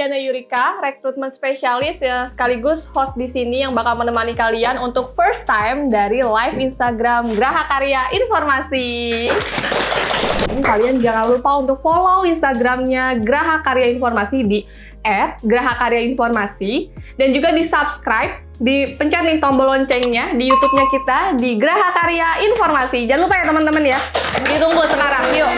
Diana Yurika, rekrutmen spesialis sekaligus host di sini yang bakal menemani kalian untuk first time dari live Instagram Graha Karya Informasi. Kalian jangan lupa untuk follow Instagramnya Graha Karya Informasi di @grahakaryainformasi dan juga di subscribe, dipencet nih tombol loncengnya di YouTube-nya kita di Graha Karya Informasi. Jangan lupa ya teman-teman ya, ditunggu sekarang, yuk.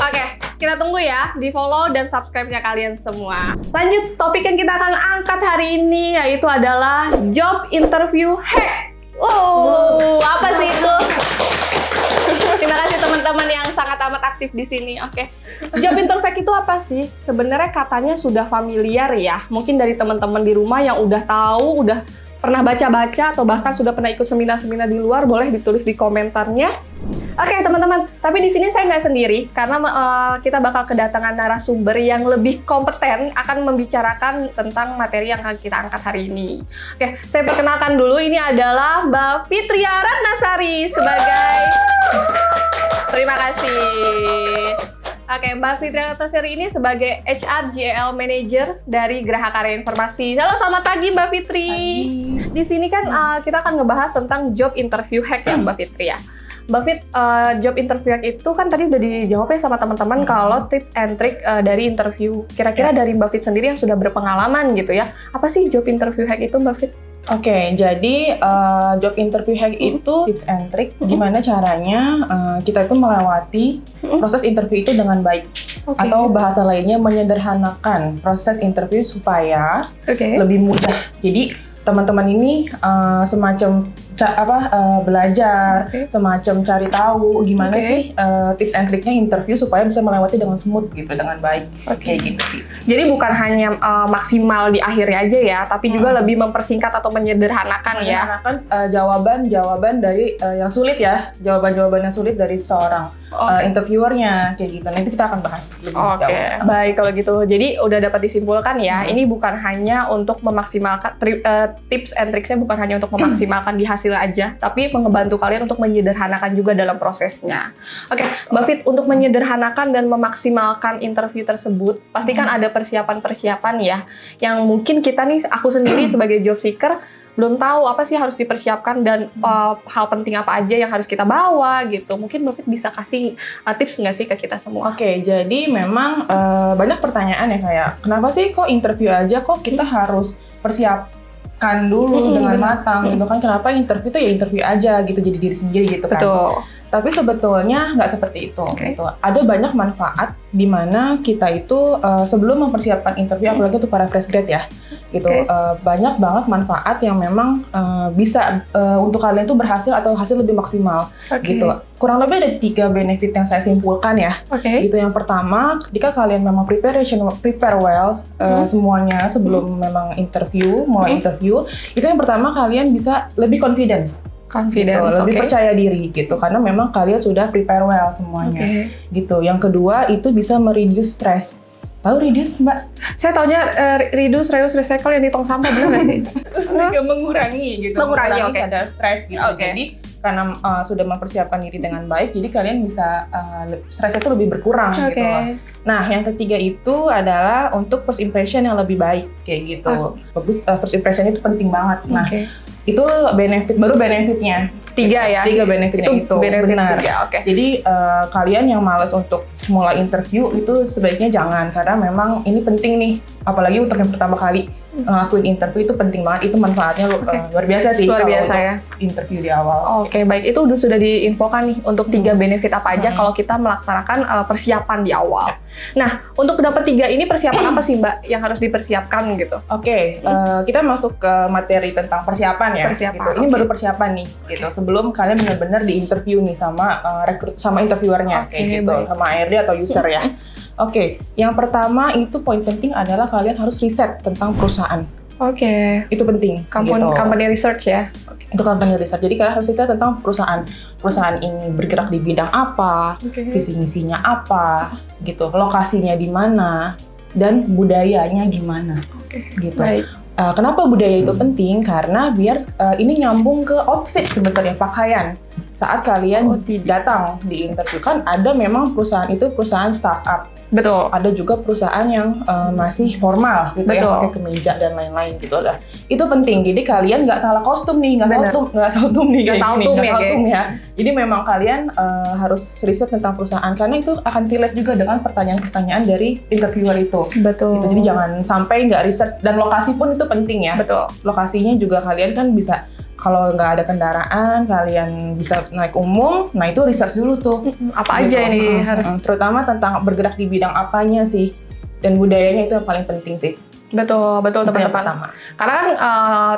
Oke, kita tunggu ya, di follow dan subscribe-nya kalian semua. Lanjut, topik yang kita akan angkat hari ini yaitu adalah job interview hack. Apa sih itu? Terima kasih teman-teman yang sangat amat aktif di sini. Oke, job interview hack itu apa sih? Sebenarnya katanya sudah familiar ya. Mungkin dari teman-teman di rumah yang udah tahu, udah pernah baca-baca atau bahkan sudah pernah ikut seminar-seminar di luar, boleh ditulis di komentarnya. Oke teman-teman, tapi di sini saya nggak sendiri karena kita bakal kedatangan narasumber yang lebih kompeten akan membicarakan tentang materi yang akan kita angkat hari ini. Oke, saya perkenalkan dulu, ini adalah Mbak Fitria Ratnasari sebagai... Terima kasih. Oke, Mbak Fitria Ratnasari ini sebagai HR GL Manager dari Graha Karya Informasi. Halo, selamat pagi Mbak Fitri. Pagi. Di sini kan kita akan ngebahas tentang job interview hack ya Mbak Fitri ya. Mbak Fit, job interview hack itu kan tadi udah dijawabnya sama teman-teman kalau tips and trick dari interview. Kira-kira dari Mbak Fit sendiri yang sudah berpengalaman gitu ya, apa sih job interview hack itu Mbak Fit? Oke, jadi job interview hack itu tips and trick gimana caranya kita itu melewati proses interview itu dengan baik. Atau bahasa lainnya menyederhanakan proses interview supaya lebih mudah. Jadi teman-teman ini semacam belajar, semacam cari tahu gimana sih tips and triknya interview supaya bisa melewati dengan smooth gitu, dengan baik. Kayak gitu sih. Jadi bukan hanya maksimal di akhirnya aja ya, tapi juga lebih mempersingkat atau menyederhanakan ya. Jawaban dari yang sulit ya, jawaban-jawaban yang sulit dari seorang interviewernya kayak gitu. Nanti kita akan bahas lebih jauh. Baik kalau gitu. Jadi udah dapat disimpulkan ya, ini bukan hanya untuk memaksimalkan tips and triksnya, bukan hanya untuk memaksimalkan di hasil aja, tapi ngebantu kalian untuk menyederhanakan juga dalam prosesnya. Oke, Mbak Fit, untuk menyederhanakan dan memaksimalkan interview tersebut, pasti kan ada persiapan-persiapan ya, yang mungkin kita nih, aku sendiri sebagai job seeker, belum tahu apa sih harus dipersiapkan dan hal penting apa aja yang harus kita bawa gitu. Mungkin Mbak Fit bisa kasih tips nggak sih ke kita semua? Oke, jadi memang banyak pertanyaan ya kayak, kenapa sih kok interview aja kok kita harus persiapkan dulu dengan matang gitu kan, kenapa interview tuh ya interview aja gitu, jadi diri sendiri gitu kan. Betul. Tapi sebetulnya nggak seperti itu. Gitu. Ada banyak manfaat di mana kita itu sebelum mempersiapkan interview, apalagi untuk para fresh grad ya, gitu. Banyak banget manfaat yang memang bisa untuk kalian tuh berhasil atau hasil lebih maksimal, gitu. Kurang lebih ada 3 benefit yang saya simpulkan ya. Gitu. Yang pertama, ketika kalian memang prepare well semuanya sebelum memang mulai interview, itu yang pertama kalian bisa lebih confidence, gitu, lebih percaya diri gitu, karena memang kalian sudah prepare well semuanya, gitu. Yang kedua itu bisa mereduce stress. Tahu reduce Mbak? Saya taunya reduce, reuse, recycle yang di tong sampah, benar nggak sih? Mengurangi gitu, mengurangi kadar stres gitu. Jadi karena sudah mempersiapkan diri dengan baik, jadi kalian bisa stresnya itu lebih berkurang gitu loh. Nah, yang ketiga itu adalah untuk first impression yang lebih baik kayak gitu. First impression itu penting banget. Nah, itu benefitnya 3 ya. 3 benefitnya itu benar. Jadi kalian yang malas untuk mulai interview itu sebaiknya jangan, karena memang ini penting nih, apalagi untuk yang pertama kali ngelakuin interview itu penting banget. Itu manfaatnya luar biasa sih. Luar biasa ya. Interview di awal. Baik, itu sudah diinfokan nih untuk 3 benefit apa aja kalau kita melaksanakan persiapan di awal. Nah, untuk dapat 3 ini persiapan apa sih Mbak yang harus dipersiapkan gitu? Kita masuk ke materi tentang persiapan ya. Gitu. Ini baru persiapan nih, gitu. Sebelum kalian benar-benar di interview nih sama sama interviewernya kayak gitu, sama ARD atau user ya. Yang pertama itu poin penting adalah kalian harus riset tentang perusahaan. Itu penting. Company research ya. Itu company research. Jadi kalian harus riset tentang perusahaan ini bergerak di bidang apa, visi misinya apa, gitu, lokasinya di mana, dan budayanya gimana, gitu. Kenapa budaya itu penting? Karena biar ini nyambung ke outfit sebenarnya, pakaian. saat kalian datang di interview. Kan ada memang perusahaan itu perusahaan startup. Betul. Ada juga perusahaan yang masih formal gitu, yang pakai kemeja dan lain-lain gitu lah. Itu penting. Jadi kalian nggak salah kostum nih, nggak saltum ya. Jadi memang kalian harus riset tentang perusahaan karena itu akan relate juga dengan pertanyaan-pertanyaan dari interviewer itu. Betul. Gitu. Jadi jangan sampai nggak riset, dan lokasi pun itu penting ya. Betul. Lokasinya juga kalian kan bisa, kalau nggak ada kendaraan, kalian bisa naik umum. Nah itu research dulu tuh. Apa aja ini harus. Terutama tentang bergerak di bidang apanya sih, dan budayanya itu yang paling penting sih. Betul teman-teman. Karena kan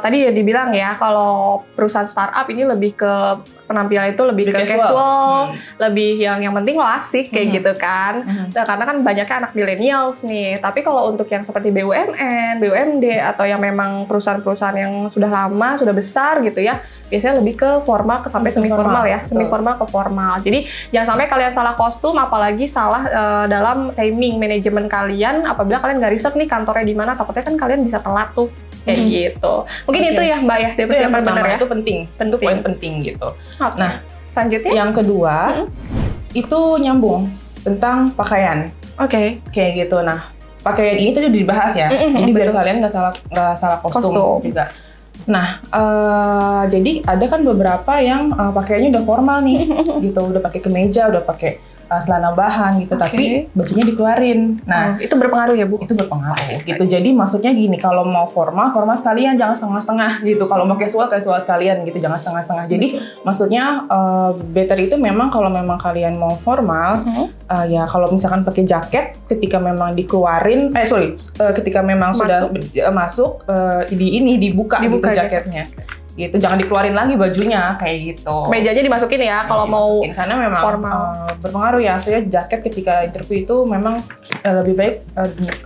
tadi ya dibilang ya, kalau perusahaan startup ini lebih ke penampilan itu lebih ke casual, lebih yang penting lo asik kayak gitu kan. Nah, karena kan banyaknya anak millennials nih. Tapi kalau untuk yang seperti BUMN, BUMD atau yang memang perusahaan-perusahaan yang sudah lama, sudah besar gitu ya, biasanya lebih ke formal sampai semi formal ya, semi formal ke formal. Jadi jangan sampai kalian salah kostum, apalagi salah dalam timing manajemen kalian. Apabila kalian nggak riset nih kantornya di mana, takutnya kan kalian bisa telat tuh. Kayak gitu. Mungkin itu ya Mbak ya, dari persiapan benar ya. Itu penting. Itu poin penting gitu. Okay. Nah, selanjutnya yang kedua itu nyambung tentang pakaian. Oke. Kayak gitu. Nah, pakaian ini tadi udah dibahas ya. Jadi biar kalian nggak salah kostum juga. Nah, jadi ada kan beberapa yang pakaiannya udah formal nih, gitu, udah pakai kemeja, udah pakai celana bahan gitu, tapi bajunya dikeluarin. Nah, itu berpengaruh ya Bu? Itu berpengaruh gitu. Jadi maksudnya gini, kalau mau formal sekalian, jangan setengah-setengah gitu. Kalau mau casual sekalian gitu, jangan setengah-setengah. Jadi maksudnya better itu memang kalau memang kalian mau formal, ya kalau misalkan pakai jaket ketika memang dikeluarin, ketika memang sudah masuk dibuka gitu jaketnya. Gitu, jangan dikeluarin lagi bajunya kayak gitu. Mejanya dimasukin ya kalau mau karena memang berpengaruh ya. Saya jaket ketika interview itu memang lebih baik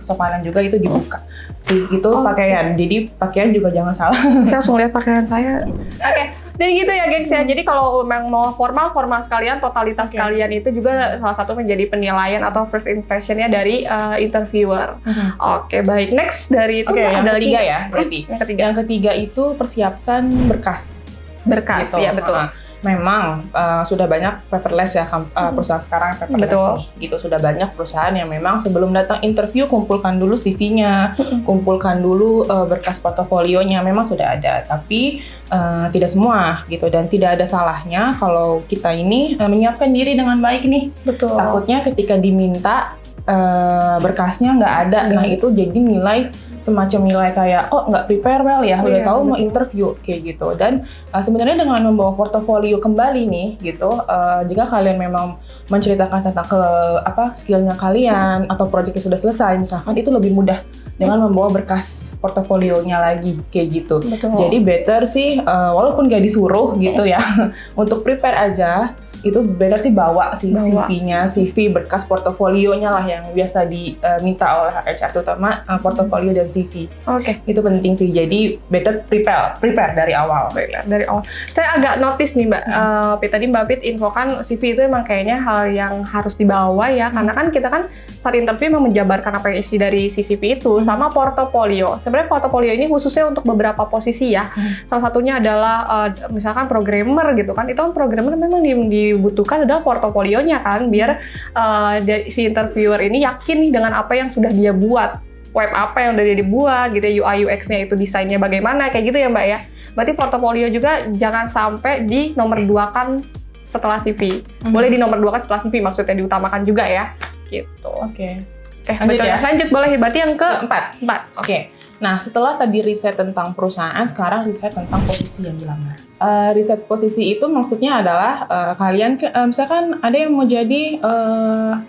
kesopanan juga itu dibuka. Itu pakaian. Jadi pakaian juga jangan salah. Saya langsung lihat pakaian saya. Oke. Jadi gitu ya gengs ya. Jadi kalau memang mau formal sekalian, totalitas kalian itu juga salah satu menjadi penilaian atau first impression-nya dari interviewer. Oke, baik. Next dari itu ada 3 ya berarti. Yang ketiga itu persiapkan berkas. Berkas, gitu. Ya betul. Memang sudah banyak paperless ya perusahaan sekarang paperless nih, gitu. Sudah banyak perusahaan yang memang sebelum datang interview kumpulkan dulu CV-nya, kumpulkan dulu berkas portofolionya, memang sudah ada. Tapi tidak semua gitu, dan tidak ada salahnya kalau kita ini menyiapkan diri dengan baik nih. Betul. Takutnya ketika diminta berkasnya nggak ada, nah itu jadi semacam nilai kayak nggak prepare well ya, udah tahu mau interview kayak gitu. Dan sebenarnya dengan membawa portofolio kembali nih gitu, jika kalian memang menceritakan tentang skillnya kalian atau proyek yang sudah selesai misalkan, itu lebih mudah dengan membawa berkas portofolionya lagi kayak gitu. Jadi better sih walaupun nggak disuruh gitu ya untuk prepare aja. Itu better sih bawa CV-nya, CV berkas portofolionya lah yang biasa diminta oleh HR, terutama portofolio dan CV. Itu penting sih. Jadi better prepare dari awal. Saya agak notice nih Mbak, tadi Mbak Pit infokan CV itu emang kayaknya hal yang harus dibawa ya, karena kan kita kan saat interview memang menjabarkan apa yang isi dari CV itu sama portofolio. Sebenarnya portofolio ini khususnya untuk beberapa posisi ya. Salah satunya adalah misalkan programmer gitu kan. Itu kan programmer memang dibutuhkan adalah portofolionya kan, biar si interviewer ini yakin nih dengan apa yang sudah dia buat. Web apa yang udah dia dibuat gitu, UI UX-nya itu desainnya bagaimana, kayak gitu ya Mbak ya. Berarti portofolio juga jangan sampai di nomor 2-kan setelah CV. Boleh di nomor 2-kan setelah CV, maksudnya diutamakan juga ya. Gitu. Lanjut ya? Lanjut boleh. Berarti yang keempat. Nah, setelah tadi riset tentang perusahaan, sekarang riset tentang posisi yang dilamar. Riset posisi itu maksudnya adalah kalian misalkan ada yang mau jadi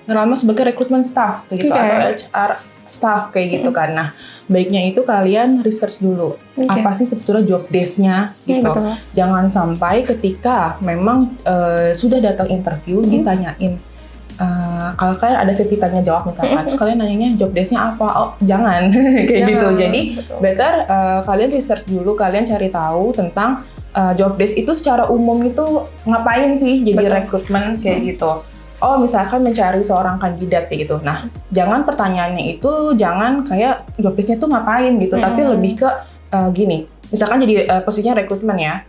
ngelamar sebagai recruitment staff kayak gitu, atau HR staff kayak gitu kan. Nah, baiknya itu kalian research dulu apa sih sebetulnya job desk-nya gitu. Jangan sampai ketika memang sudah datang interview ditanyain, kalau kalian ada sesi tanya jawab misalkan, kalian nanyanya job desk-nya apa? Jangan kayak gitu. Jadi better kalian research dulu, kalian cari tahu tentang job desk itu secara umum itu ngapain sih jadi rekrutmen kayak gitu. Misalkan mencari seorang kandidat kayak gitu. Nah, jangan pertanyaannya itu jangan kayak job desk-nya tuh ngapain gitu, tapi lebih ke gini. Misalkan jadi posisinya rekrutmen ya.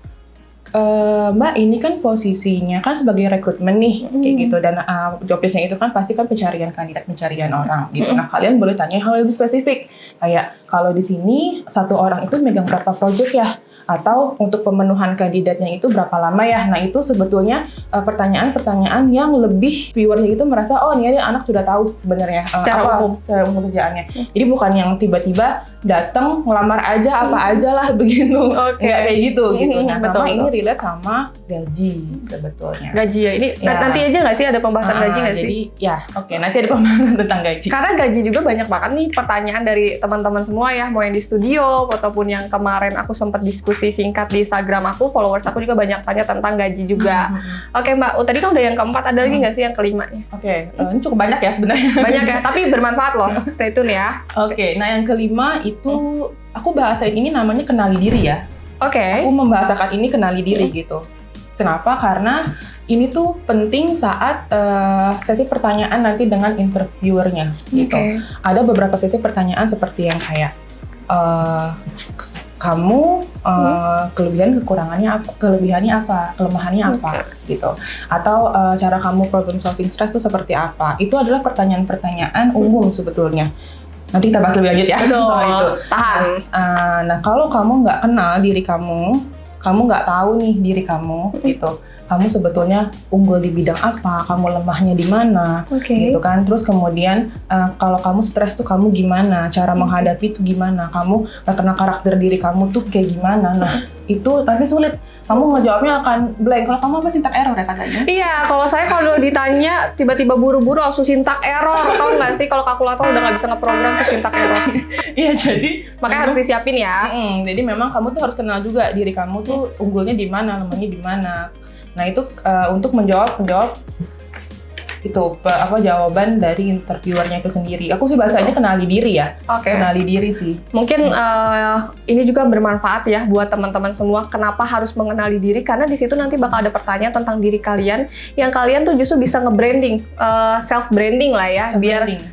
Mbak ini kan posisinya kan sebagai rekrutmen nih, kayak gitu, dan job desk-nya itu kan pasti kan pencarian kandidat, pencarian orang gitu. Nah kalian boleh tanya hal lebih spesifik, kayak kalau di sini satu orang itu megang berapa project ya? Atau untuk pemenuhan kandidatnya itu berapa lama ya? Nah itu sebetulnya pertanyaan-pertanyaan yang lebih viewernya itu merasa oh ini anak sudah tahu sebenarnya secara umum kerjaannya. Jadi bukan yang tiba-tiba datang ngelamar aja apa aja lah begitu, nggak kayak gitu. Nah sama ini relate sama gaji sebetulnya. Gaji ya, ini nanti aja nggak sih ada pembahasan gaji nggak sih? Jadi ya nanti ada pembahasan tentang gaji. Karena gaji juga banyak banget nih pertanyaan dari teman-teman semua ya, mau yang di studio ataupun yang kemarin aku sempat diskusi singkat di Instagram aku, followers aku juga banyak tanya tentang gaji juga. Oke Mbak, tadi kan udah yang keempat, ada lagi nggak sih yang kelimanya? Ini cukup banyak ya sebenarnya. Banyak ya, tapi bermanfaat loh. Stay tune ya. Nah yang kelima itu aku bahasain ini namanya kenali diri ya. Aku membahasakan ini kenali diri gitu. Kenapa? Karena ini tuh penting saat sesi pertanyaan nanti dengan interviewernya gitu. Ada beberapa sesi pertanyaan seperti yang kayak kamu kelebihan kekurangannya apa, kelebihannya apa, kelemahannya apa gitu. Atau cara kamu problem solving stress itu seperti apa. Itu adalah pertanyaan-pertanyaan umum sebetulnya. Nanti kita bahas lebih lanjut ya soal itu. Tahan. Nah kalau kamu nggak kenal diri kamu nggak tahu nih diri kamu gitu. Kamu sebetulnya unggul di bidang apa, kamu lemahnya di mana, gitu kan. Terus kemudian kalau kamu stres tuh kamu gimana, cara menghadapi itu gimana, kamu nggak kenal karakter diri kamu tuh kayak gimana. Nah itu nanti sulit, kamu ngejawabnya akan blank. Kalau kamu apa syntax error ya katanya? Iya, kalau ditanya tiba-tiba buru-buru langsung syntax error, tau nggak sih kalau kalkulator udah nggak bisa ngeprogram ke syntax error. Iya jadi makanya harus disiapin ya. Jadi memang kamu tuh harus kenal juga diri kamu tuh unggulnya di mana, lemahnya di mana. Nah itu untuk menjawab itu jawaban dari interviewernya itu sendiri. Aku sih bahasanya kenali diri ya. Kenali diri sih. Mungkin ini juga bermanfaat ya buat teman-teman semua. Kenapa harus mengenali diri? Karena di situ nanti bakal ada pertanyaan tentang diri kalian yang kalian tuh justru bisa nge-branding, self branding lah ya.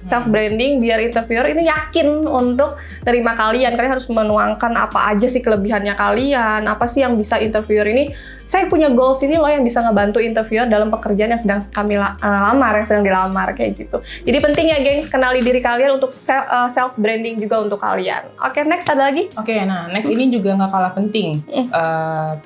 Self branding biar interviewer ini yakin untuk terima kalian. Kalian harus menuangkan apa aja sih kelebihannya kalian, apa sih yang bisa interviewer ini. Saya punya goals ini loh yang bisa ngebantu interviewer dalam pekerjaan yang sedang kami lamar, yang sedang dilamar kayak gitu. Jadi penting ya gengs, kenali diri kalian untuk self branding juga untuk kalian. Next ada lagi? Nah next ini juga nggak kalah penting.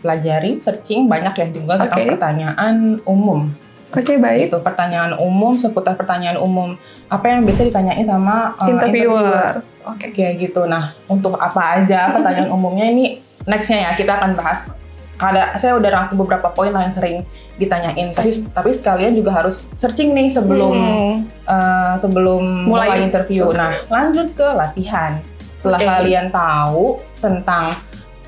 Pelajari, searching banyak ya juga tentang pertanyaan umum. Baik. Itu pertanyaan umum, seputar pertanyaan umum apa yang biasa ditanyain sama interviewers. Kayak gitu. Nah untuk apa aja pertanyaan umumnya ini nextnya ya kita akan bahas. Saya udah rangkum beberapa poin lah yang sering ditanyain, tapi sekalian juga harus searching nih sebelum mulai interview. Nah, lanjut ke latihan. Setelah kalian tahu tentang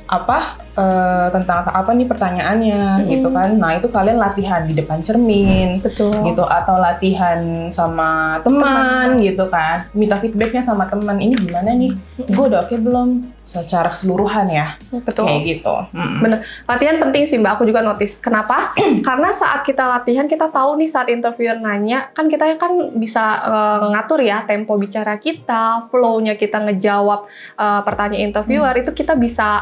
apa nih pertanyaannya gitu kan. Nah, itu kalian latihan di depan cermin. Gitu, atau latihan sama teman gitu kan. Minta feedbacknya sama teman, ini gimana nih? Gue udah oke belum? Secara keseluruhan ya. Kayak gitu. Bener. Latihan penting sih Mbak, aku juga notice. Kenapa? Karena saat kita latihan, kita tahu nih saat interviewer nanya, kan kita kan bisa ngatur ya tempo bicara kita, flow-nya kita ngejawab pertanyaan interviewer, itu kita bisa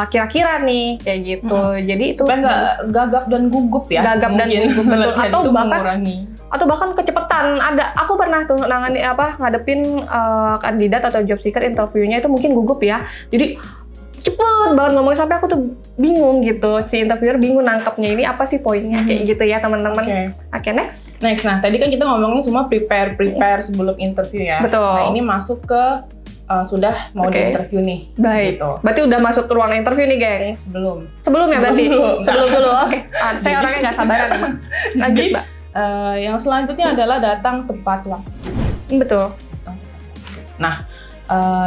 kira-kira nih kayak gitu. Jadi itu supaya nggak gagap dan gugup ya. Betul. Atau bahkan kecepatan. Aku pernah tuh ngadepin kandidat atau job seeker, interviewnya itu mungkin gugup ya. Jadi cepet banget ngomong sampai aku tuh bingung gitu. Si interviewer bingung nangkepnya ini apa sih poinnya kayak gitu ya teman-teman. Next. Nah tadi kan kita ngomongin semua prepare sebelum interview ya. Betul. Nah ini masuk ke sudah mau di interview nih. Baik. Gitu. Berarti udah masuk ke ruang interview nih, gengs? Sebelum ya berarti? Sebelum dulu. Saya orangnya nggak sabaran. Lanjut, Mbak. Yang selanjutnya adalah datang tepat waktu. Betul. Nah,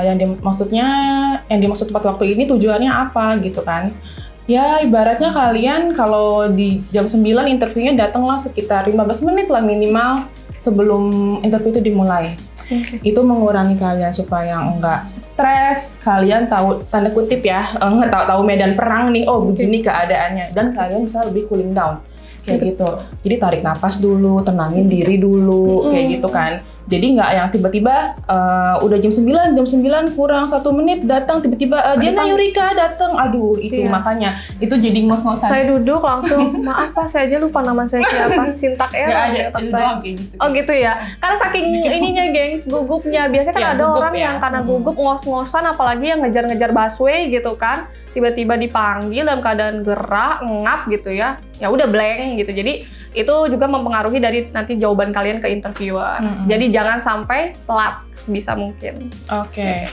yang dimaksud tepat waktu ini tujuannya apa gitu kan? Ya ibaratnya kalian kalau di jam 9 interviewnya datanglah sekitar 15 menit lah minimal sebelum interview itu dimulai. Itu mengurangi kalian supaya nggak stres, kalian tahu tanda kutip ya, tahu medan perang nih, begini keadaannya, dan kalian bisa lebih cooling down kayak gitu. Jadi tarik napas dulu, tenangin diri dulu kayak gitu kan. Jadi nggak yang tiba-tiba udah jam 9 kurang 1 menit datang tiba-tiba Diana Yurika datang. Aduh, itu makanya itu jadi ngos-ngosan. Saya duduk langsung, maaf Pak, saya aja lupa nama saya siapa, Sintak Era. Nggak ada, itu doang kayak gitu. Oh gitu ya. Karena saking ininya gengs, gugupnya. Biasanya kan ada orang yang karena gugup ngos-ngosan, apalagi yang ngejar-ngejar busway gitu kan. Tiba-tiba dipanggil dalam keadaan gerak, ngap gitu ya. Ya udah blank gitu. Jadi itu juga mempengaruhi dari nanti jawaban kalian ke interviewer. Jadi jangan sampai telat sebisa mungkin. Oke.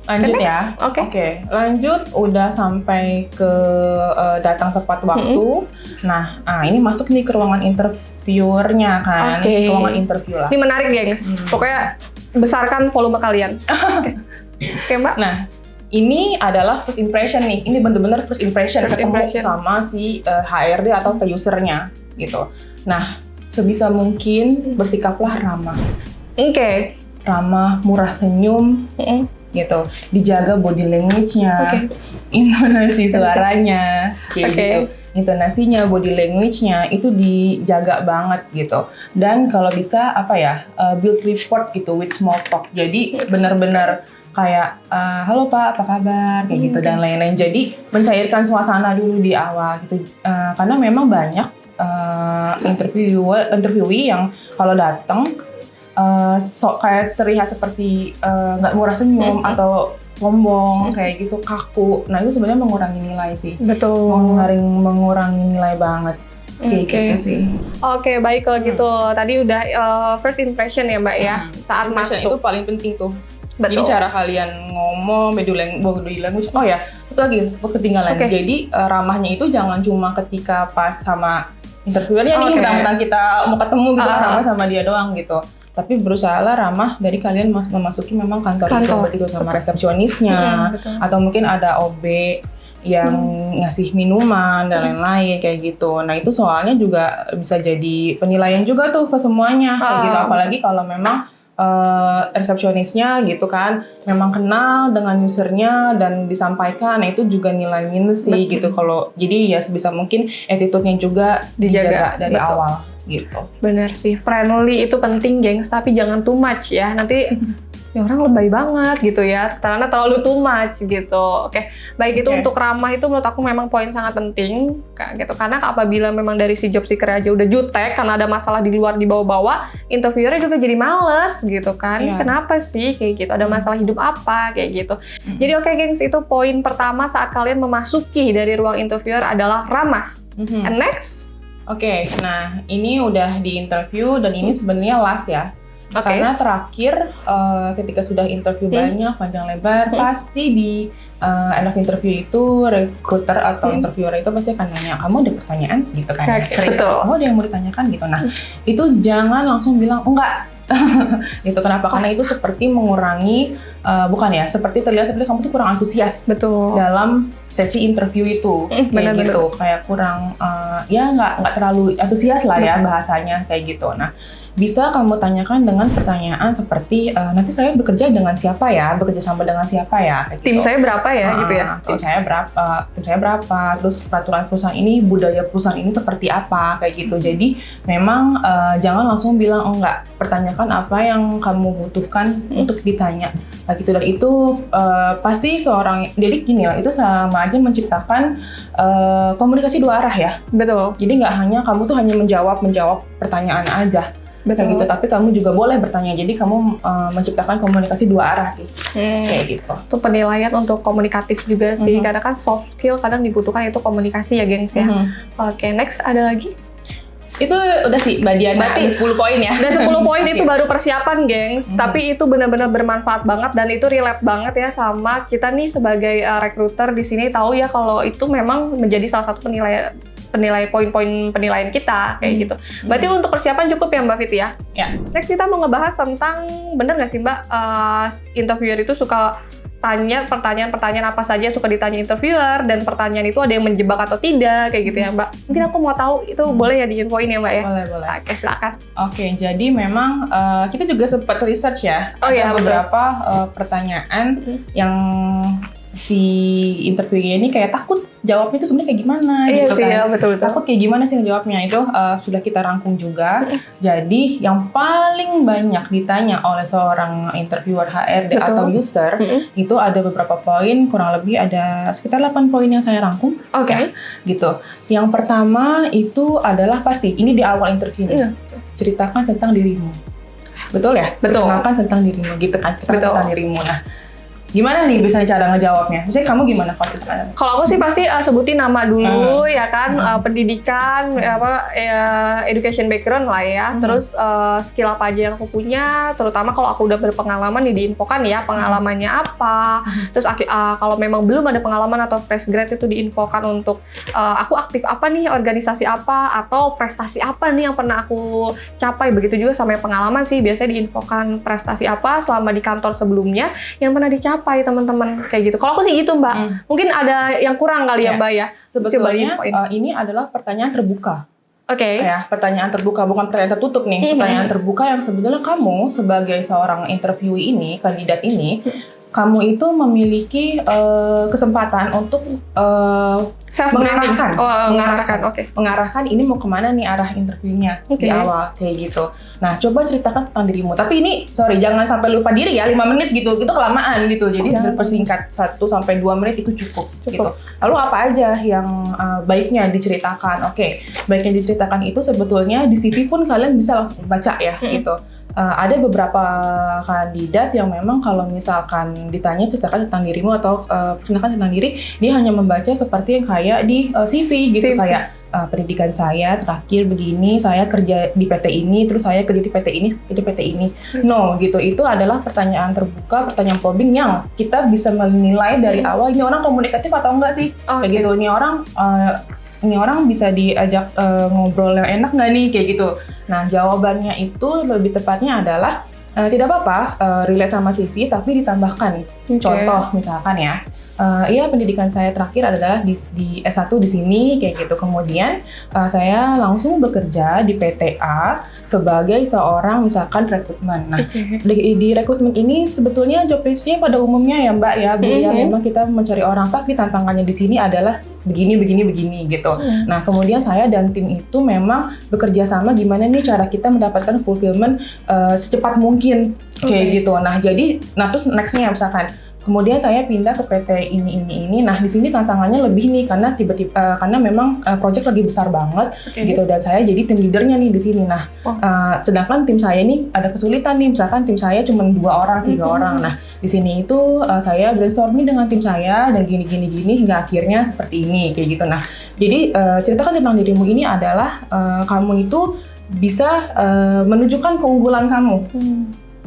Lanjut ya. Oke. Lanjut, udah sampai ke datang tepat waktu. Nah, ini masuk nih ke ruangan interviewernya kan. Ini ruangan interview lah. Ini menarik gengs. Pokoknya besarkan volume kalian. Oke Mbak. Nah, ini adalah first impression nih. Ini bener-bener first impression ketemu sama si HRD atau usernya gitu. Nah, sebisa mungkin bersikaplah ramah. Oke. Ramah, murah senyum, gitu. Dijaga body language-nya, intonasi suaranya, gitu. Intonasinya, body language-nya itu dijaga banget gitu. Dan kalau bisa build rapport gitu with small talk. Jadi benar-benar kayak halo Pak, apa kabar kayak gitu dan lain-lain. Jadi mencairkan suasana dulu di awal gitu. Karena memang banyak interviewee yang kalau datang kayak terlihat seperti nggak murah senyum atau sombong kayak gitu, kaku. Nah itu sebenarnya mengurangi nilai sih. Betul. Mengurangi nilai banget. Kayak gitu sih. Oke, baik kalau gitu. Tadi udah first impression ya Mbak ya. Saat masuk itu paling penting tuh. Betul. Jadi cara kalian ngomong, body language. Oh ya, itu lagi ketinggalan. Jadi ramahnya itu jangan cuma ketika pas sama interviewernya nih, mentang-mentang kita mau ketemu gitu, ramah sama dia doang gitu. Tapi berusahalah ramah dari kalian memasuki memang kantor itu, begitu sama resepsionisnya, atau mungkin ada OB yang ngasih minuman dan lain-lain kayak gitu. Nah itu soalnya juga bisa jadi penilaian juga tuh ke semuanya kayak gitu. Apalagi kalau memang resepsionisnya gitu kan memang kenal dengan usernya dan disampaikan, nah itu juga nilai minus sih gitu. Kalau jadi ya sebisa mungkin attitude-nya juga dijaga dari awal gitu. Bener sih, friendly itu penting gengs, tapi jangan too much ya, nanti ya orang lebay banget gitu ya, karena terlalu too much gitu. Oke, baik itu untuk ramah itu menurut aku memang poin sangat penting gitu, karena apabila memang dari si job seeker aja udah jutek karena ada masalah di luar dibawa-bawa, interviewernya juga jadi males gitu kan. Kenapa sih kayak gitu, ada masalah hidup apa kayak gitu. Jadi oke gengs, itu poin pertama saat kalian memasuki dari ruang interviewer adalah ramah. And next? Oke, nah ini udah di interview dan ini sebenarnya last ya. Karena terakhir ketika sudah interview banyak panjang lebar, pasti di end of interview itu recruiter atau interviewer itu pasti akan nanya, kamu ada pertanyaan gitu kan ya, sering kamu ada yang mau ditanyakan gitu. Nah itu jangan langsung bilang enggak. Itu kenapa? Karena itu seperti mengurangi seperti terlihat seperti kamu tuh kurang antusias dalam sesi interview itu kayak gitu, kayak kurang nggak terlalu antusias lah ya bahasanya kayak gitu. Nah bisa kamu tanyakan dengan pertanyaan seperti nanti saya bekerja dengan siapa ya, bekerja sama dengan siapa ya, kayak tim saya berapa ya gitu ya, tim saya berapa, terus peraturan perusahaan ini, budaya perusahaan ini seperti apa kayak gitu. Jadi memang jangan langsung bilang enggak, pertanyakan apa yang kamu butuhkan untuk ditanya gitu. Dan itu pasti jadi gini lah, itu sama aja menciptakan komunikasi dua arah ya. Betul. Jadi nggak hanya kamu tuh hanya menjawab pertanyaan aja. Kayak gitu, tapi kamu juga boleh bertanya. Jadi kamu menciptakan komunikasi dua arah sih, kayak gitu. Itu penilaian untuk komunikatif juga sih, karena kan soft skill kadang dibutuhkan itu komunikasi ya gengs ya. Oke, next ada lagi? Itu udah sih Mbak Diana, 10 poin ya. Udah 10 poin itu baru persiapan gengs, tapi itu benar-benar bermanfaat banget dan itu relate banget ya sama kita nih sebagai recruiter di sini, tahu ya kalau itu memang menjadi salah satu poin-poin penilaian kita kayak gitu. Berarti untuk persiapan cukup ya Mbak Fiti ya? Ya. Next kita mau ngebahas tentang, bener nggak sih Mbak, interviewer itu suka tanya pertanyaan-pertanyaan apa saja suka ditanya interviewer, dan pertanyaan itu ada yang menjebak atau tidak kayak gitu ya Mbak. Mungkin aku mau tahu itu boleh ya diinfoin ya Mbak ya? Boleh. Oke, silakan. Oke, jadi memang kita juga sempat research ya. Ada beberapa pertanyaan yang si interviewnya ini kayak takut jawabnya itu sebenarnya kayak gimana Iya gitu sih, kan. ya, betul-betul. Takut kayak gimana sih ngejawabnya itu sudah kita rangkum juga. Jadi yang paling banyak ditanya oleh seorang interviewer HRD Betul. atau user itu ada beberapa poin, kurang lebih ada sekitar 8 poin yang saya rangkum. Oke. Ya, gitu. Yang pertama itu adalah pasti ini di awal interviewnya. Ceritakan tentang dirimu. Betul ya? Betul. Perkenalkan tentang dirimu gitu kan. Ceritakan Betul. tentang dirimu. Nah, gimana nih biasanya cara ngejawabnya? Misalnya kamu gimana kalau ceritakan? Kalau aku sih pasti sebutin nama dulu ya kan, pendidikan, education background lah ya. Terus skill apa aja yang aku punya, terutama kalau aku udah berpengalaman diinfokan ya pengalamannya apa. Terus kalau memang belum ada pengalaman atau fresh grad itu diinfokan untuk aku aktif apa nih, organisasi apa, atau prestasi apa nih yang pernah aku capai. Begitu juga sama yang pengalaman sih, biasanya diinfokan prestasi apa selama di kantor sebelumnya yang pernah dicapai teman-teman kayak gitu. Kalau aku sih gitu Mbak. Mungkin ada yang kurang kali ya Mbak ya. Sebetulnya ini adalah pertanyaan terbuka. Oke. Ya, pertanyaan terbuka bukan pertanyaan tertutup nih. Pertanyaan terbuka yang sebetulnya kamu sebagai seorang interviewee ini, kandidat ini, kamu itu memiliki kesempatan untuk mengarahkan, mengarahkan ini mau kemana nih arah interviewnya di awal kayak gitu. Nah, coba ceritakan tentang dirimu. Tapi ini, sorry, jangan sampai lupa diri ya, 5 menit gitu, itu kelamaan gitu. Jadi dipersingkat 1-2 menit itu cukup. Gitu. Lalu apa aja yang baiknya diceritakan? Oke, baiknya diceritakan itu sebetulnya di CV pun kalian bisa langsung baca ya gitu. Ada beberapa kandidat yang memang kalau misalkan ditanya ceritakan tentang dirimu atau perkenalkan tentang diri, dia hanya membaca seperti yang kayak di CV gitu, kayak pendidikan saya terakhir begini, saya kerja di PT ini, terus saya kerja di PT ini, itu PT ini. No, gitu. Itu adalah pertanyaan terbuka, pertanyaan probing yang kita bisa menilai dari awal ini orang komunikatif atau enggak sih. Kayak gitu. Ini orang bisa diajak ngobrol yang enak nggak nih, kayak gitu. Nah, jawabannya itu lebih tepatnya adalah tidak apa-apa relate sama CV, tapi ditambahkan contoh misalkan ya. Iya, pendidikan saya terakhir adalah di S1 di sini, kayak gitu. Kemudian saya langsung bekerja di PTA sebagai seorang misalkan rekrutmen. Nah, di rekrutmen ini sebetulnya job desk-nya pada umumnya ya Mbak ya, Bu, ya memang kita mencari orang, tapi tantangannya di sini adalah begini gitu. Nah, kemudian saya dan tim itu memang bekerja sama gimana nih cara kita mendapatkan fulfillment secepat mungkin, kayak gitu. Nah, terus next-nya misalkan kemudian saya pindah ke PT ini. Nah, di sini tantangannya lebih nih karena karena memang project lagi besar banget gitu, dan saya jadi tim leadernya nih di sini. Nah, sedangkan tim saya ini ada kesulitan nih, misalkan tim saya cuma 2 orang, 3 orang. Nah, di sini itu saya brainstorming dengan tim saya dan gini hingga akhirnya seperti ini, kayak gitu. Nah, jadi ceritakan tentang dirimu ini adalah kamu itu bisa menunjukkan keunggulan kamu.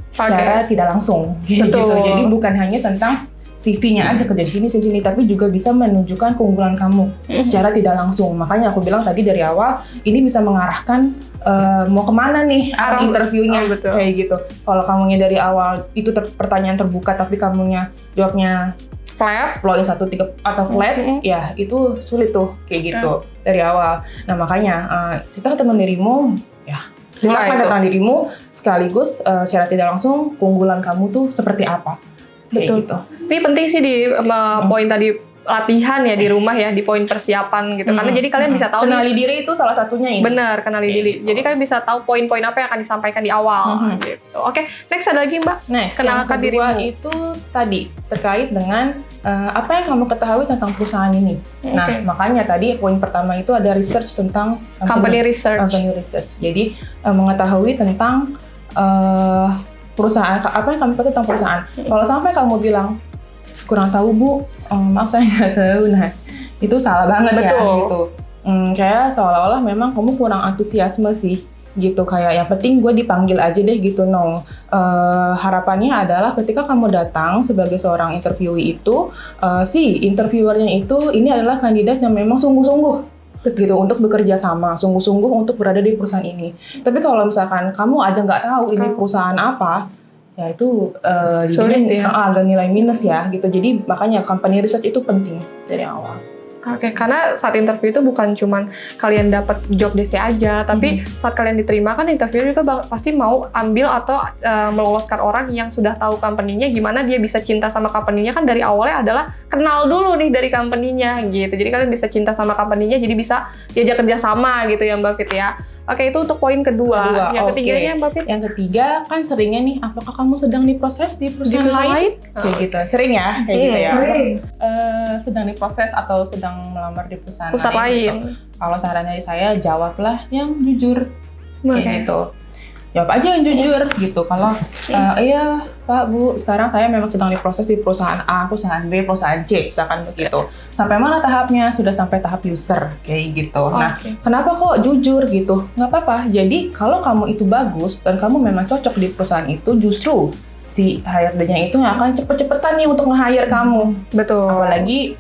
Secara tidak langsung, gitu. Jadi bukan hanya tentang CV-nya aja kerja di sini, tapi juga bisa menunjukkan keunggulan kamu secara tidak langsung. Makanya aku bilang tadi dari awal, ini bisa mengarahkan mau kemana nih arah interviewnya, kayak gitu. Kalau kamunya dari awal itu pertanyaan terbuka, tapi kamunya jawabnya flat, login 1-3 atau flat, ya itu sulit tuh, kayak gitu dari awal. Nah, makanya cerita tentang dirimu, ya. Ceritakan tentang dirimu sekaligus secara tidak langsung keunggulan kamu tuh seperti apa. Betul. Gitu. Ini penting sih di poin tadi latihan ya di rumah ya, di poin persiapan gitu. Karena jadi kalian bisa tahu kenali diri itu salah satunya ini. Benar, kenali diri. Jadi kalian bisa tahu poin-poin apa yang akan disampaikan di awal gitu. Oke, next ada lagi Mbak. Kenalkan dirimu. Itu tadi terkait dengan apa yang kamu ketahui tentang perusahaan ini. Nah, makanya tadi poin pertama itu ada research tentang company research. Jadi mengetahui tentang perusahaan, apa yang kamu tahu tentang perusahaan. Kalau sampai kamu bilang kurang tahu Bu, maaf saya nggak tahu. Nah, itu salah banget ya gitu. Kayak seolah-olah memang kamu kurang antusiasme sih gitu, kayak yang penting gue dipanggil aja deh gitu. No, harapannya adalah ketika kamu datang sebagai seorang interviewee itu, si interviewernya itu ini adalah kandidat yang memang sungguh-sungguh gitu untuk bekerja sama, sungguh-sungguh untuk berada di perusahaan ini. Tapi kalau misalkan kamu aja nggak tahu ini perusahaan apa, ya itu jadinya agak nilai minus ya gitu. Jadi makanya company research itu penting dari awal. Oke, karena saat interview itu bukan cuman kalian dapat job DC aja, tapi saat kalian diterima kan interview juga pasti mau ambil atau meloloskan orang yang sudah tahu company-nya, gimana dia bisa cinta sama company-nya. Kan dari awalnya adalah kenal dulu nih dari company-nya gitu. Jadi kalian bisa cinta sama company-nya, jadi bisa diajak kerja sama gitu ya Mbak Fit ya. Oke, itu untuk poin kedua. Yang ketiganya Mbak Fit? Yang ketiga kan seringnya nih, apakah kamu sedang diproses di perusahaan lain? Kayak gitu, sering ya, kayak gitu ya. Sedang diproses atau sedang melamar di perusahaan lain. Gitu. Kalau saran dari saya, jawablah yang jujur, kayak gitu. Jawab aja yang jujur gitu. Kalau iya Pak Bu, sekarang saya memang sedang diproses di perusahaan A, perusahaan B, perusahaan C, misalkan begitu. Sampai mana tahapnya? Sudah sampai tahap user kayak gitu. Nah, kenapa kok jujur gitu? Nggak apa-apa. Jadi kalau kamu itu bagus dan kamu memang cocok di perusahaan itu, justru si HRD-nya itu yang akan cepet-cepetan nih untuk nge-hire kamu. Betul. Apalagi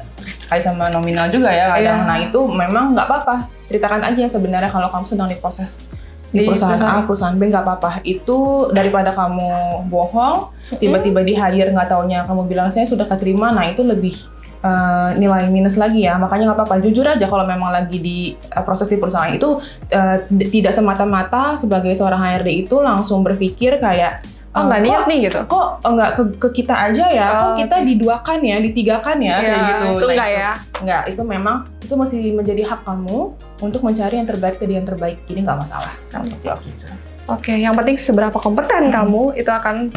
kayak sama nominal juga ya kadang. Nah itu memang nggak apa-apa. Ceritakan aja sebenarnya kalau kamu sedang diproses di perusahaan A, perusahaan B, nggak apa-apa. Itu daripada kamu bohong, tiba-tiba di hire nggak taunya kamu bilang saya sudah keterima, nah itu lebih nilai minus lagi ya. Makanya nggak apa-apa, jujur aja kalau memang lagi di proses di perusahaan itu. Tidak semata-mata sebagai seorang HRD itu langsung berpikir kayak nggak niat nih gitu. Kok nggak ke kita aja ya? Kok kita diduakan ya, ditigakan ya, kayak gitu. Itu nggak ya? Nggak, itu memang itu masih menjadi hak kamu untuk mencari yang terbaik dari yang terbaik. Jadi nggak masalah. Kamu masih oke. Oke, yang penting seberapa kompeten kamu itu akan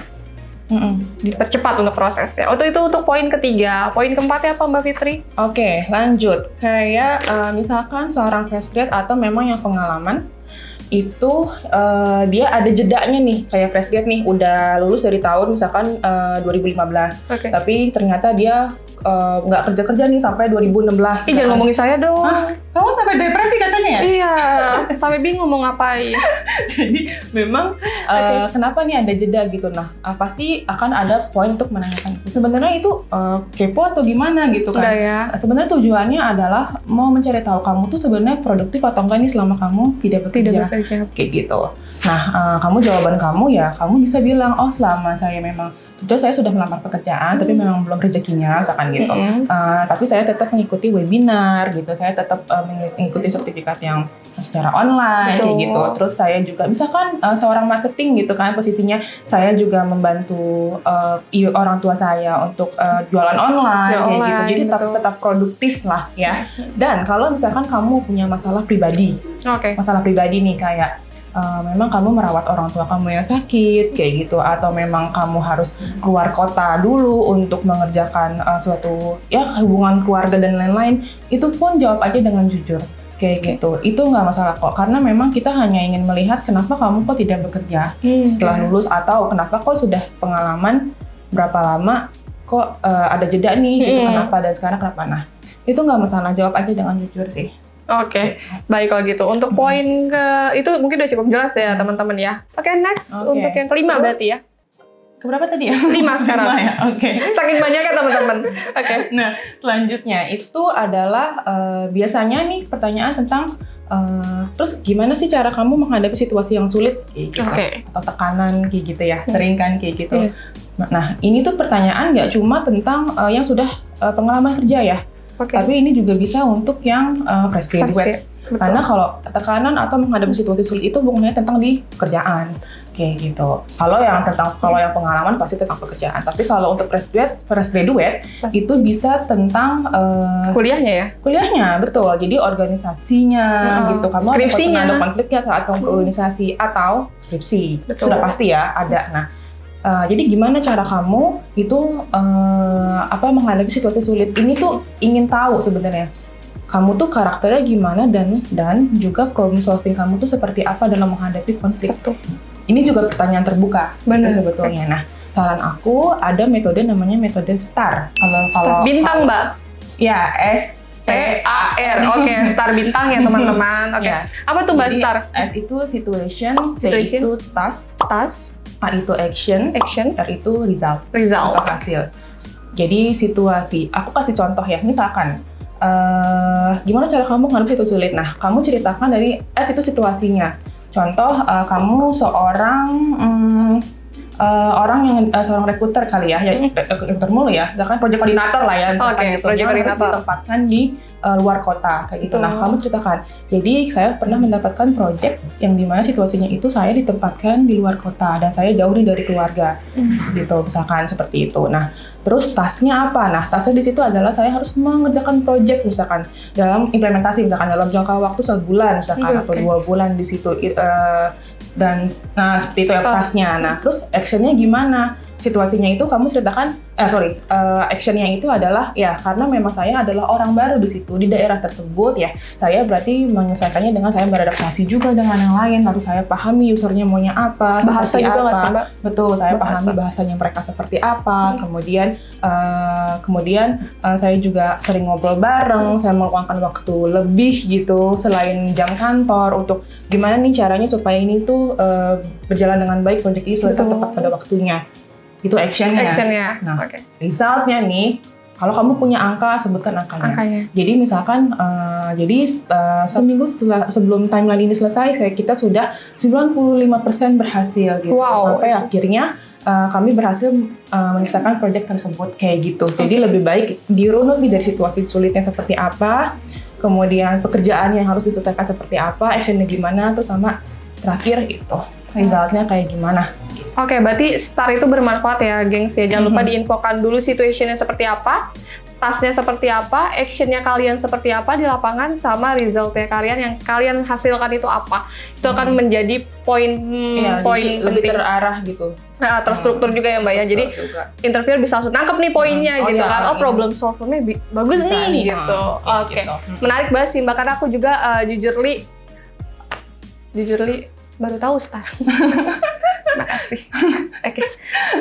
dipercepat untuk prosesnya. Itu untuk poin ketiga. Poin keempatnya apa Mbak Fitri? Oke, lanjut. Kayak misalkan seorang fresh grad atau memang yang pengalaman itu dia ada jedanya nih, kayak fresh grad nih udah lulus dari tahun misalkan 2015, tapi ternyata dia nggak kerja nih sampai 2016. Jangan ngomongin saya dong. Kamu sampai depresi katanya ya? Iya, sampai bingung mau ngapain. Jadi memang kenapa nih ada jeda gitu. Nah, pasti akan ada poin untuk menanyakan itu. Sebenarnya itu kepo atau gimana gitu kan? Ya. Sebenarnya tujuannya adalah mau mencari tahu kamu tuh sebenarnya produktif atau enggak nih selama kamu tidak bekerja. Kayak gitu. Nah, jawaban kamu ya, kamu bisa bilang, oh selama saya memang saya sudah melamar pekerjaan, tapi memang belum rezekinya, misalkan gitu. Tapi saya tetap mengikuti webinar, gitu. Saya tetap mengikuti sertifikat yang secara online, kayak gitu. Terus saya juga, misalkan seorang marketing gitu kan, posisinya saya juga membantu orang tua saya untuk jualan online, kayak gitu. Jadi tetap produktif lah ya. Dan kalau misalkan kamu punya masalah pribadi, masalah pribadi nih kayak memang kamu merawat orang tua kamu yang sakit kayak gitu, atau memang kamu harus keluar kota dulu untuk mengerjakan suatu ya hubungan keluarga dan lain-lain, itu pun jawab aja dengan jujur kayak gitu. Itu nggak masalah kok, karena memang kita hanya ingin melihat kenapa kamu kok tidak bekerja setelah lulus, atau kenapa kok sudah pengalaman berapa lama kok ada jeda nih gitu, kenapa dan sekarang kenapa. Nah itu nggak masalah, jawab aja dengan jujur sih. Oke, baik kalau gitu. Untuk poin itu mungkin udah cukup jelas ya teman-teman ya. Oke, next. Untuk yang kelima berarti ya. Keberapa tadi ya? 5 sekarang. 5 ya? Oke. Saking banyaknya teman-teman. Oke. Nah, selanjutnya itu adalah biasanya nih pertanyaan tentang terus gimana sih cara kamu menghadapi situasi yang sulit gitu, atau tekanan kayak gitu ya. Sering kan kayak gitu. Nah, ini tuh pertanyaan nggak cuma tentang yang sudah pengalaman kerja ya. Tapi ini juga bisa untuk yang fresh graduate. Karena kalau tekanan atau menghadapi situasi sulit itu bukannya tentang di pekerjaan kayak gitu. Kalau yang pengalaman pasti tentang pekerjaan. Tapi kalau untuk fresh graduate itu bisa tentang kuliahnya ya. Kuliahnya betul. Jadi organisasinya gitu. Kamu ada konfliknya saat kamu berorganisasi atau skripsi. Sudah pasti ya ada. Nah, jadi gimana cara kamu itu menghadapi situasi sulit ini tuh ingin tahu sebenarnya kamu tuh karakternya gimana dan juga problem solving kamu tuh seperti apa dalam menghadapi konflik. Ini juga pertanyaan terbuka gitu sebetulnya. Nah, saran aku ada metode namanya metode STAR. Kalau bintang Mbak. Ya, STAR. Oke, STAR bintang ya teman-teman. Oke. Apa tuh Mbak STAR? S itu situation, T itu task, A itu action, R itu result atau hasil. Jadi situasi, aku kasih contoh ya, misalkan gimana cara kamu menghadapi situasi sulit. Nah, kamu ceritakan dari S itu situasinya. Contoh, kamu seorang orang yang seorang rekruter kali ya, rekruter mulu ya, misalkan project koordinator lah ya, misalkan gitu, project yang harus koordinator ditempatkan di luar kota kayak gitu. Betul. Nah, kamu ceritakan. Jadi saya pernah mendapatkan project yang dimana situasinya itu saya ditempatkan di luar kota dan saya jauh nih dari keluarga, gitu, misalkan seperti itu. Nah, terus tasnya apa? Nah, tasnya di situ adalah saya harus mengerjakan project misalkan dalam implementasi, misalkan dalam jangka waktu sebulan misalkan atau 2 bulan di situ. Dan nah seperti itu ya tasnya. Nah terus actionnya gimana? Situasinya itu kamu ceritakan, actionnya itu adalah ya karena memang saya adalah orang baru di situ di daerah tersebut ya. Saya berarti menyelesaikannya dengan saya beradaptasi juga dengan yang lain. Harus saya pahami usernya maunya apa, bahasa seperti juga nggak apa. sih, Mbak? Betul, saya pahami bahasanya mereka seperti apa. Kemudian saya juga sering ngobrol bareng. Saya meluangkan waktu lebih gitu selain jam kantor untuk gimana nih caranya supaya ini tuh berjalan dengan baik, project ini selesai tepat pada waktunya. Itu actionnya. Nah, resultnya nih, kalau kamu punya angka, sebutkan angkanya. Jadi misalkan, seminggu sebelum timeline ini selesai, kita sudah 95% berhasil gitu. Wow. Sampai akhirnya kami berhasil menyelesaikan proyek tersebut kayak gitu. Jadi lebih baik dirunut dari situasi sulitnya seperti apa, kemudian pekerjaan yang harus diselesaikan seperti apa, actionnya gimana, terus sama terakhir itu resultnya kayak gimana. Oke, berarti STAR itu bermanfaat ya, gengs ya. Jangan lupa diinfokan dulu situationnya seperti apa, tasnya seperti apa, actionnya kalian seperti apa di lapangan, sama resultnya kalian yang kalian hasilkan itu apa. Itu akan menjadi poin lebih penting. terarah gitu. Nah, terstruktur juga ya Mbak ya. Jadi interviewer bisa langsung nangkep nih poinnya gitu kan. Oh, problem solve-nya bagus bisa nih gitu. Oke. Menarik banget sih Mbak, karena aku juga jujur li baru tahu STAR. Makasih. Oke.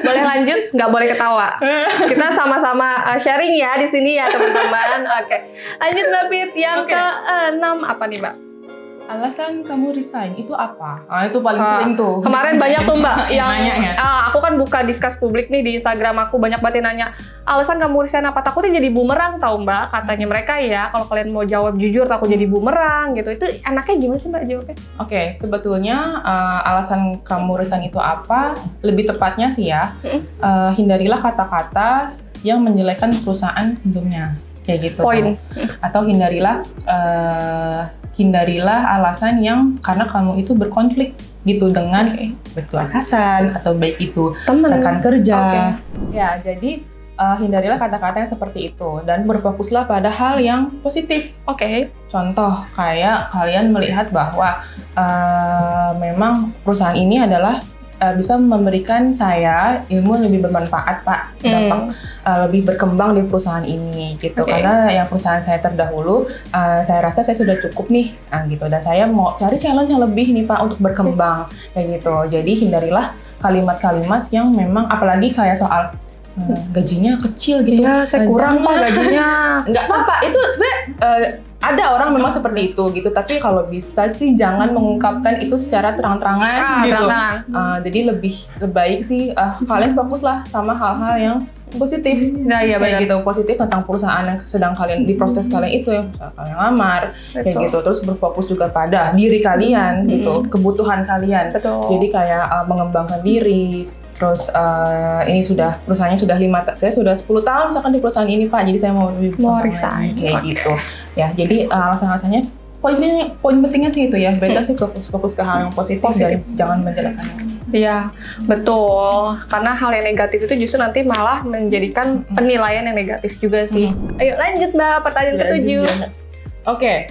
Boleh lanjut? Nggak boleh ketawa. Kita sama-sama sharing ya di sini ya teman-teman. Oke. Lanjut Mbak Pit, yang ke-6 apa nih Mbak? Alasan kamu resign itu apa? Itu paling sering tuh. Kemarin banyak tuh Mbak yang nanya ya. Aku kan buka discuss publik nih di Instagram aku, banyak banget yang nanya, alasan kamu resign apa? Takutnya jadi bumerang tau Mbak, katanya mereka ya. Kalau kalian mau jawab jujur takut jadi bumerang gitu. Itu enaknya gimana sih Mbak jawabnya? Oke, sebetulnya alasan kamu resign itu apa? Lebih tepatnya sih ya, hindarilah kata-kata yang menjelekkan perusahaan sebelumnya. Kayak gitu. Poin. Atau hindarilah alasan yang karena kamu itu berkonflik gitu dengan atasan atau baik itu rekan kerja. Ya, jadi hindarilah kata-kata yang seperti itu dan berfokuslah pada hal yang positif. Contoh kayak kalian melihat bahwa memang perusahaan ini adalah bisa memberikan saya ilmu yang lebih bermanfaat Pak, dampak lebih berkembang di perusahaan ini gitu. Karena yang perusahaan saya terdahulu, saya rasa saya sudah cukup nih gitu, dan saya mau cari challenge yang lebih nih Pak untuk berkembang kayak gitu. Jadi hindarilah kalimat-kalimat yang memang apalagi kayak soal gajinya kecil gitu. Iya, saya kurang Pak gajinya. Nggak apa-apa, itu sebenarnya ada orang memang seperti itu gitu, tapi kalau bisa sih jangan mengungkapkan itu secara terang-terangan gitu. Jadi lebih baik sih kalian fokuslah sama hal-hal yang positif. Nah, iya benar. Gitu, positif tentang perusahaan yang sedang kalian di proses kalian itu ya, kalian lamar kayak gitu. Terus berfokus juga pada diri kalian gitu, kebutuhan kalian. Jadi kayak mengembangkan diri. Terus ini perusahaannya sudah saya sudah 10 tahun misalkan di perusahaan ini Pak, jadi saya mau resign kayak gitu. Ya, jadi alasan-alasannya poin pentingnya sih itu ya, beda sih fokus ke hal yang positif. Dan jangan menjelekkan. Iya, betul. Karena hal yang negatif itu justru nanti malah menjadikan penilaian yang negatif juga sih. Ayo lanjut Mbak, pertanyaan ke-7. Oke.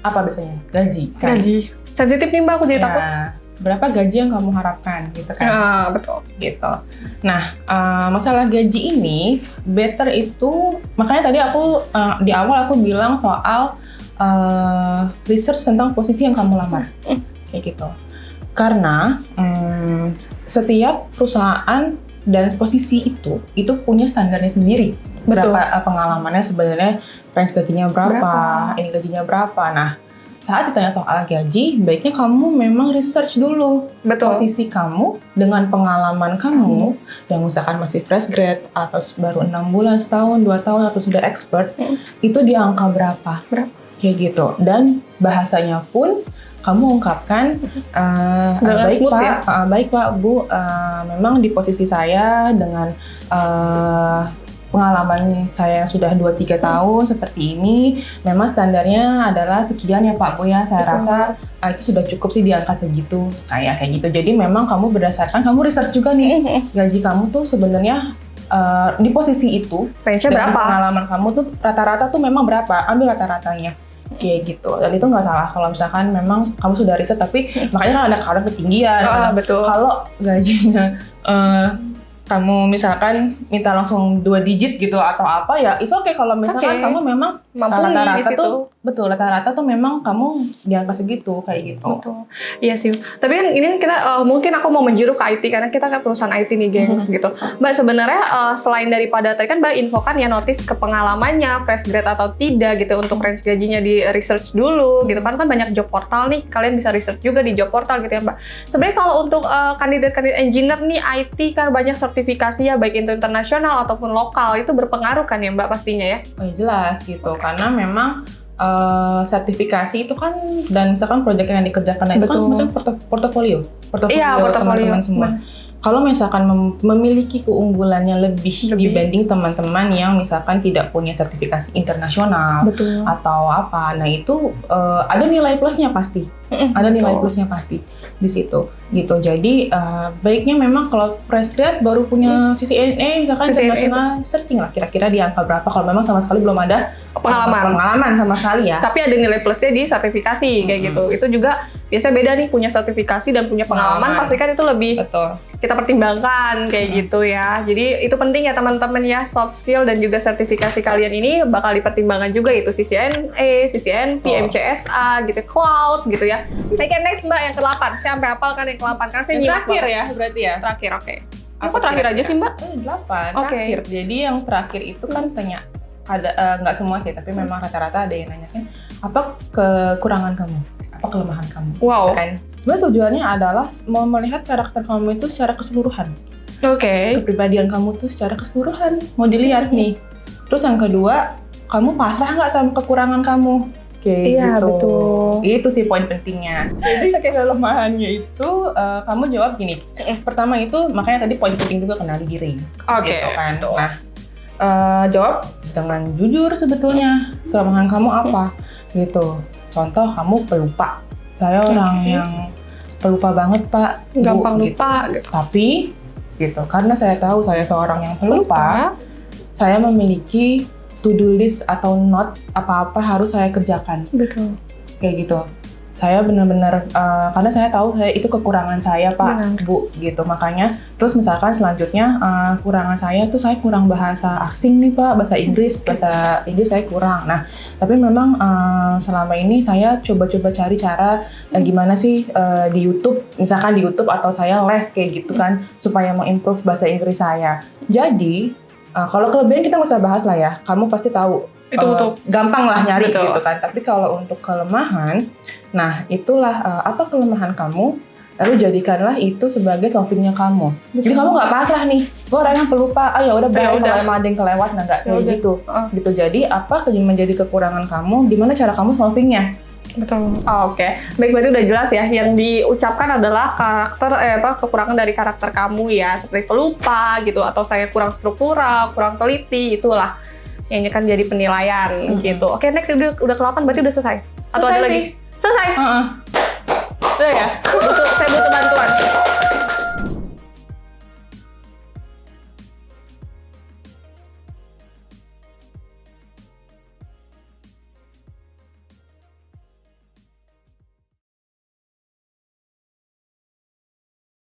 Apa biasanya? Gaji. Sensitif nih Mbak, aku jadi takut. Berapa gaji yang kamu harapkan gitu kan? Betul. Gitu. Nah, masalah gaji ini better itu, makanya tadi aku di awal aku bilang soal research tentang posisi yang kamu lamar. Kayak gitu. Karena setiap perusahaan dan posisi itu punya standarnya sendiri. Berapa pengalamannya sebenarnya, range gajinya berapa, ini gajinya berapa. Nah, saat ditanya soal gaji, baiknya kamu memang research dulu posisi kamu dengan pengalaman kamu yang misalkan masih fresh grade atau baru 6 bulan, setahun, 2 tahun atau sudah expert, itu di angka berapa. Kayak gitu. Dan bahasanya pun kamu ungkapkan, Dengan baik smooth Pak, ya? baik Pak, Bu, memang di posisi saya dengan pengalaman saya sudah 2-3 tahun seperti ini, memang standarnya adalah sekian ya Pak Bu ya. Saya rasa itu sudah cukup sih di angka segitu, kayak gitu. Jadi memang kamu berdasarkan, kamu research juga nih, gaji kamu tuh sebenarnya di posisi itu, Range-nya dengan berapa? pengalaman kamu tuh rata-rata tuh memang berapa, ambil rata-ratanya. Kayak gitu, dan itu nggak salah kalau misalkan memang kamu sudah riset, tapi makanya kan ada kadang ketinggian. Betul. Kalau gajinya kamu misalkan minta langsung 2 digit gitu atau apa ya, it's okay kalau misalkan kamu memang Mampu nih di rata-rata situ. tuh, betul, rata-rata tuh memang kamu di angka segitu, kayak gitu. Betul. Iya sih. Tapi kan ini kita mungkin aku mau menjuru ke IT karena kita kan perusahaan IT nih, gengs gitu. Mbak sebenarnya selain daripada tadi kan Mbak infokan ya notice ke pengalamannya, fresh grade atau tidak gitu untuk range gajinya di research dulu gitu kan banyak job portal nih. Kalian bisa research juga di job portal gitu ya, Mbak. Sebenarnya kalau untuk kandidat-kandidat engineer nih IT kan banyak sertifikasi ya baik itu internasional ataupun lokal, itu berpengaruh kan ya Mbak pastinya ya? Oh, jelas gitu, karena memang sertifikasi itu kan, dan misalkan proyek yang dikerjakan itu kan Betul. semacam portofolio Iya, portofolio. teman-teman semua. Kalau misalkan memiliki keunggulannya lebih dibanding teman-teman yang misalkan tidak punya sertifikasi internasional Betul. atau apa, nah itu ada nilai plusnya pasti, ada nilai plusnya pasti di situ gitu. Jadi baiknya memang kalau fresh grad baru punya CCNA misalkan internasional, searching lah kira-kira di angka berapa kalau memang sama sekali belum ada pengalaman sama sekali ya. Tapi ada nilai plusnya di sertifikasi kayak gitu. Itu juga biasanya beda nih, punya sertifikasi dan punya pengalaman pasti kan itu lebih betul. Kita pertimbangkan kayak gitu ya. Jadi itu penting ya teman-teman ya, soft skill dan juga sertifikasi kalian ini bakal dipertimbangkan juga, itu CCNA, CCNP, MCSA gitu, cloud gitu ya. Oke, next Mbak yang ke-8. Saya sampai hafal kan yang ke-8 karena saya nyimak Terakhir banget. ya berarti ya. Terakhir, oke. Apa terakhir aja sih Mbak? 8, Oke. terakhir. Jadi yang terakhir itu kan tanya, ada nggak semua sih, tapi memang rata-rata ada yang nanyain apa kekurangan kamu, apa kelemahan kamu. Wow. Kan? Sebenarnya tujuannya adalah mau melihat karakter kamu itu secara keseluruhan. Oke. Kepribadian kamu tuh secara keseluruhan mau dilihat nih. Terus yang kedua, kamu pasrah nggak sama kekurangan kamu? Kayak Iya, gitu. betul. Itu sih poin pentingnya. Jadi kelemahannya itu kamu jawab gini. Pertama itu makanya tadi poin penting juga kenali diri. Oke. Gitu kan. Nah, jawab dengan jujur sebetulnya kelemahan kamu apa gitu. Contoh kamu pelupa. Saya orang yang pelupa banget Pak. Gampang Bu, lupa gitu. Tapi gitu, karena saya tahu saya seorang yang pelupa, saya memiliki to-do list atau note apa-apa harus saya kerjakan. Betul. Kayak gitu. Saya benar-benar, karena saya tahu saya itu kekurangan saya Pak, Benar. Bu, gitu. Makanya, terus misalkan selanjutnya kekurangan saya tuh saya kurang bahasa asing nih Pak, bahasa Inggris saya kurang. Nah, tapi memang selama ini saya coba-coba cari cara gimana sih di YouTube, misalkan di YouTube atau saya les kayak gitu kan, supaya mengimprove bahasa Inggris saya. Jadi, kalau kelebihan kita nggak usah bahas lah ya, kamu pasti tahu. Itu betul. Gampang lah nyari Betul. gitu kan. Tapi kalau untuk kelemahan, nah itulah apa kelemahan kamu, lalu jadikanlah itu sebagai solvingnya kamu. Jadi kamu nggak pasrah nih, gue orang yang pelupa, ya udah berarti kalau emang ada yang kelewat, nah nggak kayak gitu. Gitu. Jadi apa menjadi kekurangan kamu, gimana cara kamu solvingnya? Betul. Oke. Baik, berarti udah jelas ya. Yang diucapkan adalah kekurangan dari karakter kamu ya, seperti pelupa gitu, atau saya kurang struktural, kurang teliti, itulah yang akan jadi penilaian gitu. Oke, next udah ke-8 berarti udah selesai. Atau Selesai ada lagi? sih. Selesai. Udah ya? Saya butuh bantuan.